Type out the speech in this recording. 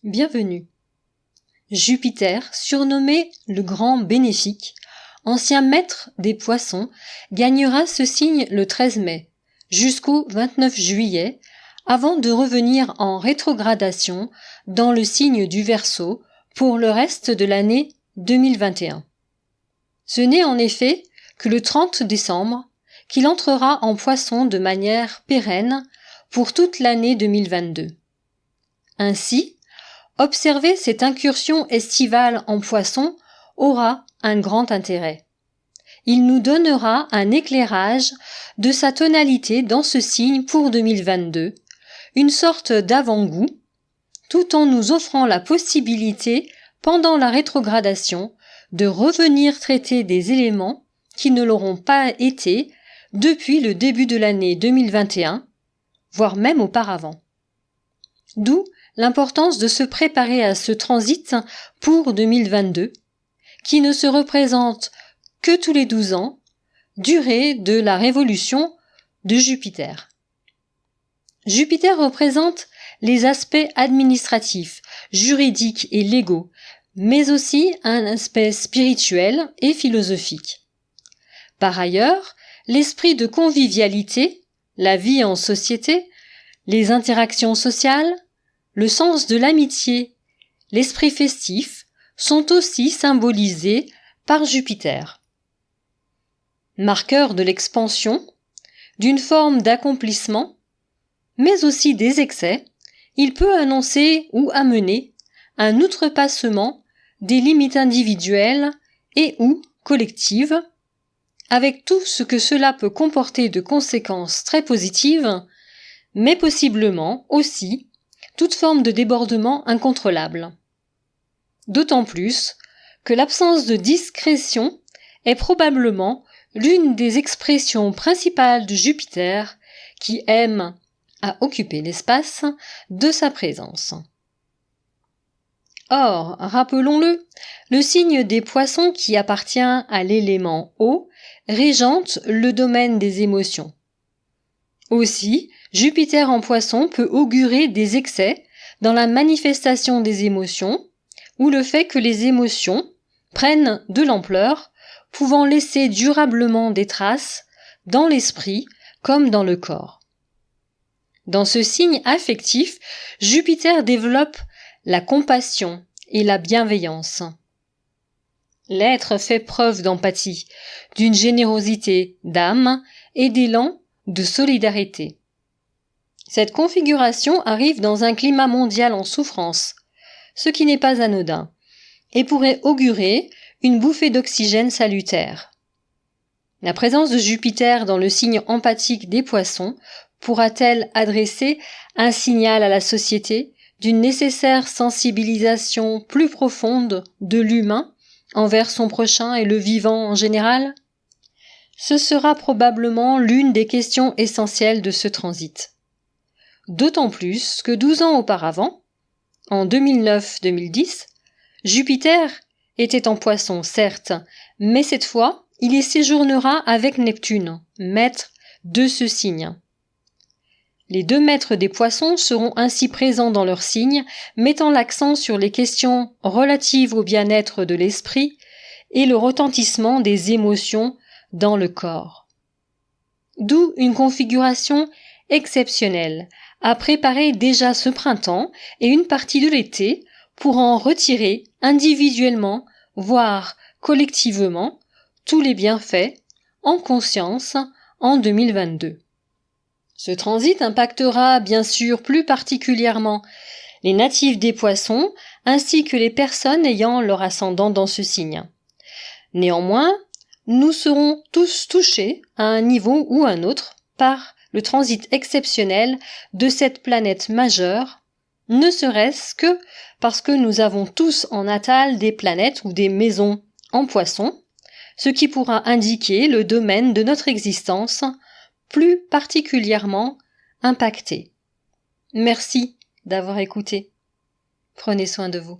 Bienvenue. Jupiter, surnommé le Grand Bénéfique, ancien maître des poissons, gagnera ce signe le 13 mai, jusqu'au 29 juillet, avant de revenir en rétrogradation dans le signe du Verseau pour le reste de l'année 2021. Ce n'est en effet que le 30 décembre qu'il entrera en Poisson de manière pérenne pour toute l'année 2022. Ainsi, observer cette incursion estivale en Poisson aura un grand intérêt. Il nous donnera un éclairage de sa tonalité dans ce signe pour 2022, une sorte d'avant-goût, tout en nous offrant la possibilité, pendant la rétrogradation, de revenir traiter des éléments qui ne l'auront pas été depuis le début de l'année 2021, voire même auparavant. D'où l'importance de se préparer à ce transit pour 2022, qui ne se représente que tous les 12 ans, durée de la révolution de Jupiter. Jupiter représente les aspects administratifs, juridiques et légaux, mais aussi un aspect spirituel et philosophique. Par ailleurs, l'esprit de convivialité, la vie en société, les interactions sociales, le sens de l'amitié, l'esprit festif sont aussi symbolisés par Jupiter. Marqueur de l'expansion, d'une forme d'accomplissement, mais aussi des excès, il peut annoncer ou amener un outrepassement des limites individuelles et ou collectives, avec tout ce que cela peut comporter de conséquences très positives, mais possiblement aussi toute forme de débordement incontrôlable. D'autant plus que l'absence de discrétion est probablement l'une des expressions principales de Jupiter qui aime à occuper l'espace de sa présence. Or, rappelons-le, le signe des Poissons qui appartient à l'élément eau régente le domaine des émotions. Aussi, Jupiter en Poisson peut augurer des excès dans la manifestation des émotions ou le fait que les émotions prennent de l'ampleur, pouvant laisser durablement des traces dans l'esprit comme dans le corps. Dans ce signe affectif, Jupiter développe la compassion et la bienveillance. L'être fait preuve d'empathie, d'une générosité d'âme et d'élan de solidarité. Cette configuration arrive dans un climat mondial en souffrance, ce qui n'est pas anodin, et pourrait augurer une bouffée d'oxygène salutaire. La présence de Jupiter dans le signe empathique des Poissons pourra-t-elle adresser un signal à la société d'une nécessaire sensibilisation plus profonde de l'humain envers son prochain et le vivant en général ? Ce sera probablement l'une des questions essentielles de ce transit. D'autant plus que 12 ans auparavant, en 2009-2010, Jupiter était en Poisson, certes, mais cette fois, il y séjournera avec Neptune, maître de ce signe. Les deux maîtres des Poissons seront ainsi présents dans leur signe, mettant l'accent sur les questions relatives au bien-être de l'esprit et le retentissement des émotions dans le corps. D'où une configuration exceptionnelle à préparer déjà ce printemps et une partie de l'été pour en retirer individuellement, voire collectivement, tous les bienfaits en conscience en 2022. Ce transit impactera bien sûr plus particulièrement les natifs des Poissons ainsi que les personnes ayant leur ascendant dans ce signe. Néanmoins, nous serons tous touchés à un niveau ou un autre par le transit exceptionnel de cette planète majeure, ne serait-ce que parce que nous avons tous en natal des planètes ou des maisons en Poisson, ce qui pourra indiquer le domaine de notre existence plus particulièrement impacté. Merci d'avoir écouté. Prenez soin de vous.